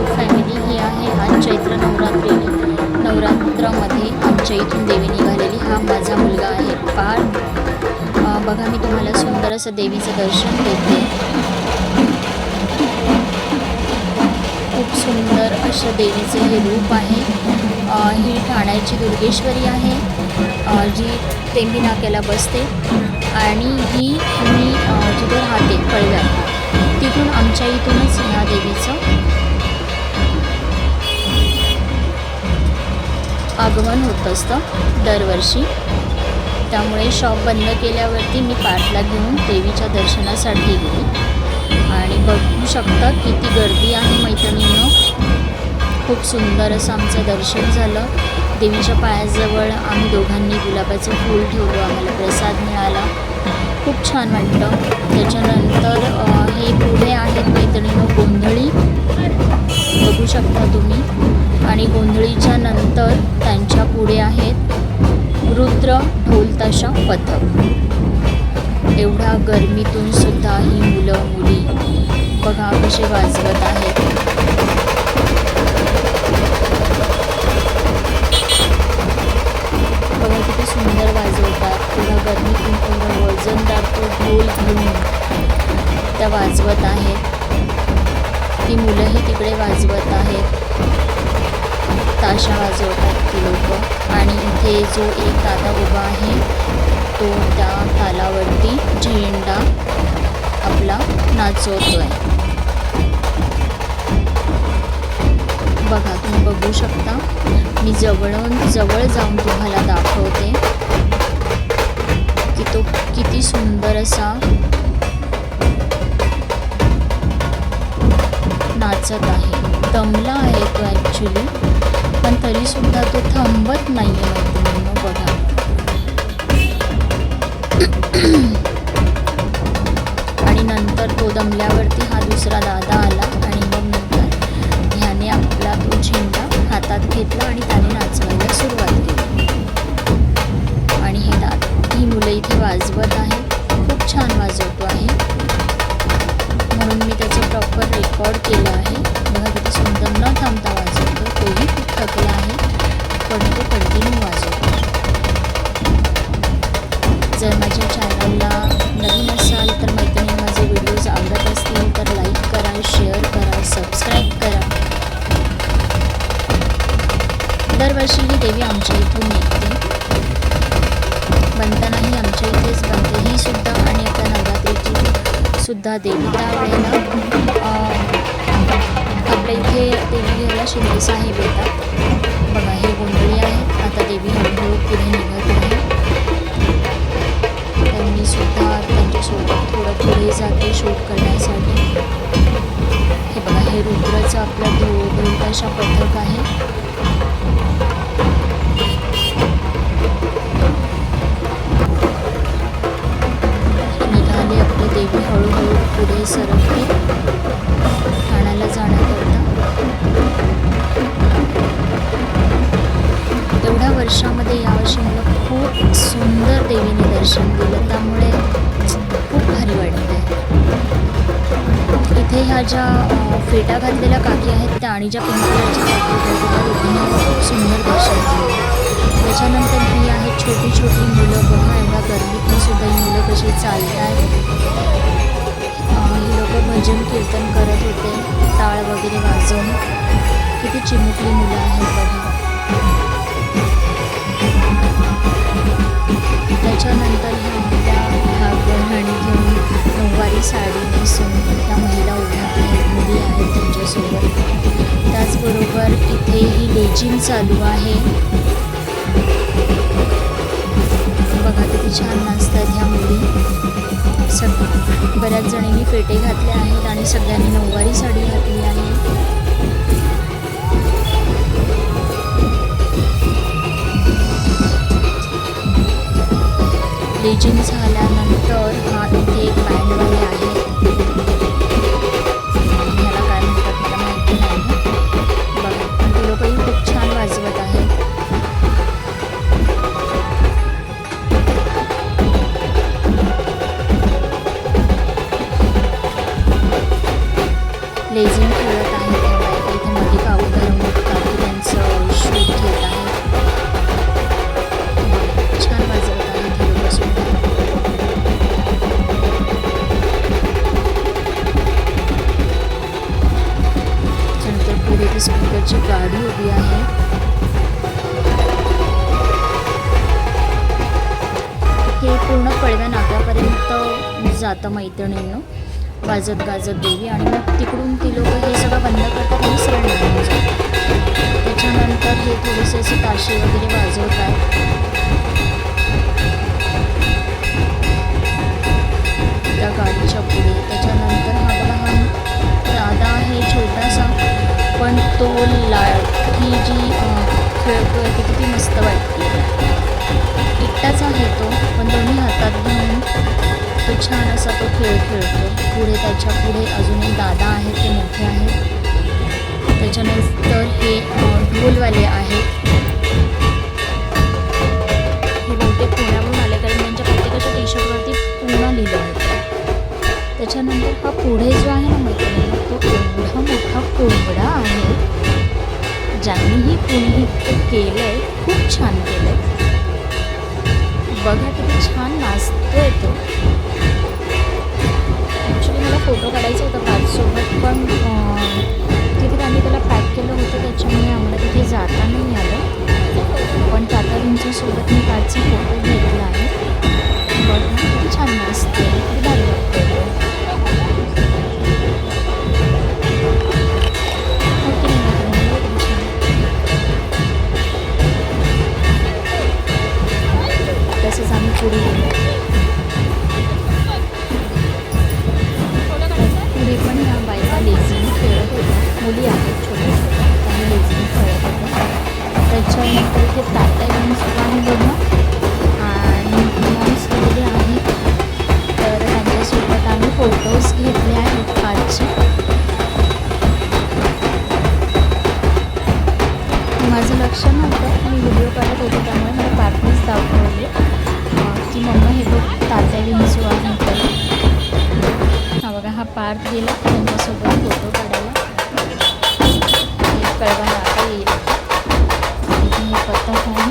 YouTube family ही आहे आज चैत्र नवरात्रामध्ये आमच्या इथून देवी निघालेली। हा माझा मुलगा आहे बघा मी तुम्हाला सुंदर असं देवीचं दर्शन देते। खूप सुंदर असं देवीचं हे रूप आहे। ही ठाण्याची दुर्गेश्वरी आहे जी टेंभी नाक्याला बसते आणि ही मी जिथे राहते कळव्यात तिथून आमच्या इथूनच ह्या देवीचं आगमन होत असतं दरवर्षी। त्यामुळे शॉप बंद केल्यावरती मी पाठला घेऊन देवीच्या दर्शनासाठी गेली आणि बघू शकता किती गर्दी आहे मैत्रिणींनो। खूप सुंदर असं आमचं दर्शन झालं। देवीच्या पायाजवळ आम्ही दोघांनी गुलाबाचं फूल ठेवलं, आम्हाला प्रसाद मिळाला, खूप छान वाटतं। त्याच्यानंतर हे पुढे आहेत मैत्रिणींनो गोंधळी, बघू शकता तुम्ही, आणि गोंधळीच्या नंतर त्यांच्या पुढे आहेत रुद्र ढोल ताशा पथक। एवढ्या गरमीतून सुद्धा ही मुलं मुली बघा कसे वाजवत आहेत। बघा किती सुंदर वाजवतात। एवढ्या गरमीतून एवढं वजनदार तो ढोल घेऊन त्या वाजवत आहेत। ती मुलंही तिकडे वाजवत आहेत, ताशा वाजवतात ती लोक। आणि इथे जो एक दादा उभा आहे तो त्या तालावरती झेंडा आपला नाचवतोय। बघा तुम्ही बघू शकता, मी जवळ जाऊन तुम्हाला दाखवते की तो किती सुंदर असा नाचत आहे। दमला आहे तो ॲक्च्युली, पण तरीसुद्धा तो थांबत नाही आहे मैत्रिणींनो। बघा आणि नंतर तो दमल्यावरती हा दुसरा दादा आला आणि मग नंतर ह्याने आपला तो झेंडा हातात घेतला आणि त्याने नाचवायला सुरुवात केली। आणि ही मुलं इथे वाजवत आहेत, खूप छान वाजवतो आहे, म्हणून मी त्याचं प्रॉपर रेकॉर्ड केलं आहे। बघा किती सुंदर न थांबता वाजवतो, तोही खूप थकला आहे पण तो कंटिन्यू वाजवतो। जर माझ्या चॅनलला नवीन असाल तर मैत्रिणी माझे व्हिडिओज आवडत असतील तर लाईक करा, शेअर करा, सबस्क्राईब करा। दरवर्षी ही देवी आमच्या इथून निघते, बनतानाही आमच्या इथेच बनते ही सुद्धा। आणि आता नवरात्रीची सुद्धा देवी त्यावेळेला आपल्या इथे देवी घ्यायला शिंदे साहेब येतात। बघा हे गोंधळी आहेत, आता देवी हळूहळू पुढे निघत आहे। तर मी सुद्धा त्यांच्यासोबत थोडं पुढे जाते शूट करण्यासाठी। हे बघा हे रुद्राचं आपलं ढोल ताशा पथक आहे। निघाले आपली देवी हळूहळू पुढे सरकते ठाण्याला जाण्याकरता। एवढ्या वर्षामध्ये यावर्षी मला खूप सुंदर देवीने दर्शन दिलं, त्यामुळे खूप भारी वाटतं आहे। इथे ह्या ज्या फेटा घातलेल्या काकी आहेत त्या आणि ज्या पिंक कलरच्या काकी होत्या दोघींनी खूप सुंदर दर्शन दिलं। त्याच्यानंतर ही आहेत छोटी छोटी मुलं, बघा एवढ्या गर्मीतून सुद्धा ही मुलं कशी चालत आहेत। ही लोक भजन कीर्तन करत होते टाळ वगैरे वाजवून, किती चिमुकली मुलं आहेत बघा। त्याच्यानंतर ह्या गृहिणी घेऊन नऊवारी साडी नेसून त्या महिला उभ्या आहेत, मुली आहेत त्यांच्यासोबत। त्याचबरोबर इथेही लेझिम चालू आहे, बघा किती छान नाचतात ह्या मुली। बऱ्याच जणींनी फेटे घातले आहेत आणि सगळ्यांनी नऊवारी साडी घातली आहे। लेझिम झाल्यानंतर हा इथे एक बँडवाले आहेत, ह्याला काय म्हणतात मला माहिती नाही। बघा पण ते लोकही खूप छान वाजवत आहेत। लेझिम खेळत आहे त्या बायका इथे लाऊड स्पीकरची गाडी उभी आहे. हे पूर्ण पडव्या नाक्यापर्यंत जातं मैत्रिणींनो, वाजत गाजत देवी. आणि मग तिकडून ती लोक हे सगळं बंद करतात आणि सरळ निघून जातात. त्याच्यानंतर हे थोडेसे असे ताशे वगैरे वाजवत आहेत. त्या गाडीच्या पुढे. त्याच्यानंतर हा बघा, हा राधा आहे छोटासा, पण तो लाठी जी खेळतो आहे ती किती मस्त वाटते. एकटाच आहे तो, पण दोन्ही हातात घेऊन तो छान असा तो खेळ खेळतो. पुढे त्याच्या पुढे अजून एक दादा आहेत, ते मोठे आहेत. त्याच्यानंतर हे ढोलवाले आहेत. हे बहुतेक पुण्यावरून आले, कारण त्यांच्या प्रत्येकाच्या टी शर्टवरती पुणा लिहिलं होतं. त्याच्यानंतर हा पुढे जो आहे ना मैत्रिणींना, तो एवढा मोठा कोंबडा आहे. ज्यांनीही पुणे केलं आहे, खूप छान केलं आहे. बघा किती छान नाचतोय तो. ॲक्च्युली मला फोटो काढायचा होता पार्कसोबत, पण तिथे आम्ही त्याला पॅक केलं होतं, त्याच्यामुळे आम्हाला तिथे जाता नाही आलं. पण तात्यांच्यासोबत मी पार्कचा फोटो घेतला आहे. बघा किती छान नाचते, किती भारी वाटतं. तसंच आम्ही पुढे गेलो. पुढे पण ह्या बायका लेझीम खेळत होत्या. मुली आहेत छोट्या छोट्या, त्यामुळे लेझीम खेळत होत्या. त्याच्यानंतर इथे तात्या घेऊन सुद्धा आहे बघा, आणि मॉम्स वगैरे आहेत. तर त्यांच्यासोबत आम्ही फोटोज घेतले आहेत पार्कचे. माझं लक्ष नव्हतं, मी व्हिडिओ काढत होते, त्यामुळे मला पार्कनेच दाखवले की मम्मा हे बघ तात्या विंचू आहे. हा बघा, हा पार्क गेला त्यांच्यासोबत फोटो काढायला. कळवा नाका येईल. इथे हे पथक आहे.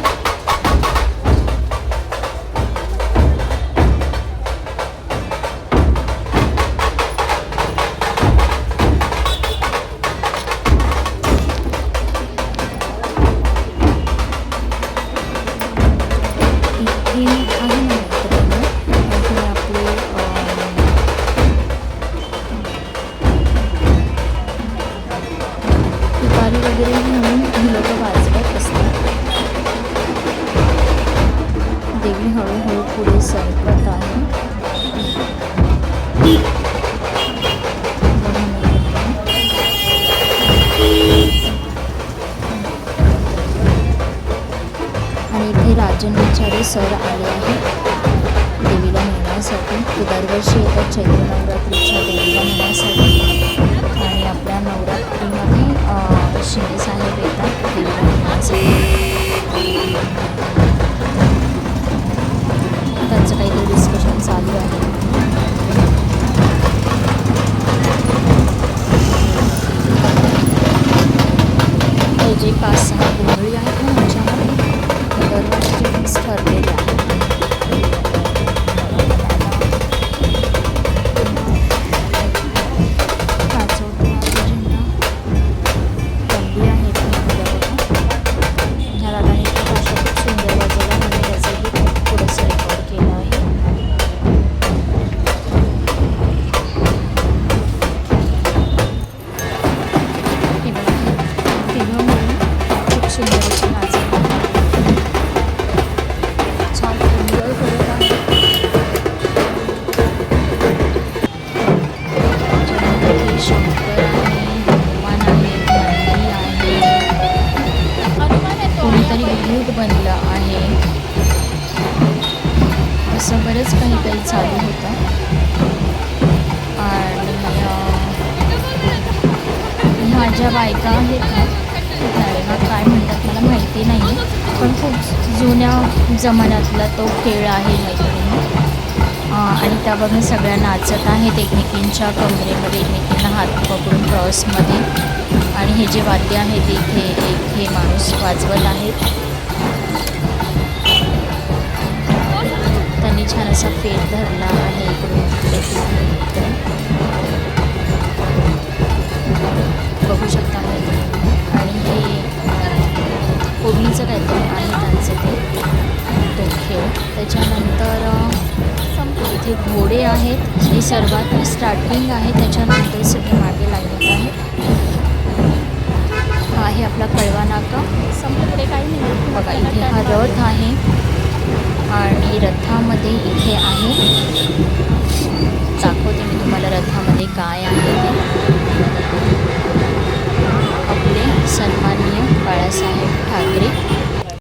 वगैरे म्हणून ही लोक वाजवत असतात. देवी हळूहळू पुढे सरकत आहे. आणि इथे राजन विचारे सर आले आहेत देवीला नेण्यासाठी. ते दरवर्षी येतात चैत्र नवरात्रीच्या देवीला नेण्यासाठी. आणि आपल्या नवरात्रीमध्ये शिंदे साहेब येतात देवीला नेण्यासाठी. त्यांचं काहीतरी डिस्कशन चालू आहे. हे जे 5-6 गोंधळी आहेत ना, ह्याच्यामध्ये दरवर्षी फिक्स ठरलेले आहे. बनलं आहे असं बरंच काही चालू होतं. आणि ह्या ज्या बायका आहेत ना, त्यांना काय म्हणतात मला माहिती नाही, पण खूप जुन्या जमान्यातला तो खेळ आहे मैत्रिणी. आणि त्या बघा सगळ्या नाचत आहेत एकमेकींच्या कमरेमध्ये, एकमेकींना हात पकडून क्रॉसमध्ये. आणि हे जे वाद्य आहे ते इथे हे माणूस वाजवत आहेत. त्यांनी छान असा फेर धरला आहे इकडून तिकडे. बघू शकता इथे घोडे आहेत. हे सर्वात स्टार्टिंग आहे, त्याच्यानंतर सगळे मागे लागत आहेत. हा आहे आपला कळवा नाका. संपूर्ण काही नाही बघा इथे हा रथ आहे आणि रथामध्ये इथे आहे, दाखवते मी तुम्हाला रथामध्ये काय आहे ते. आपले सन्माननीय बाळासाहेब ठाकरे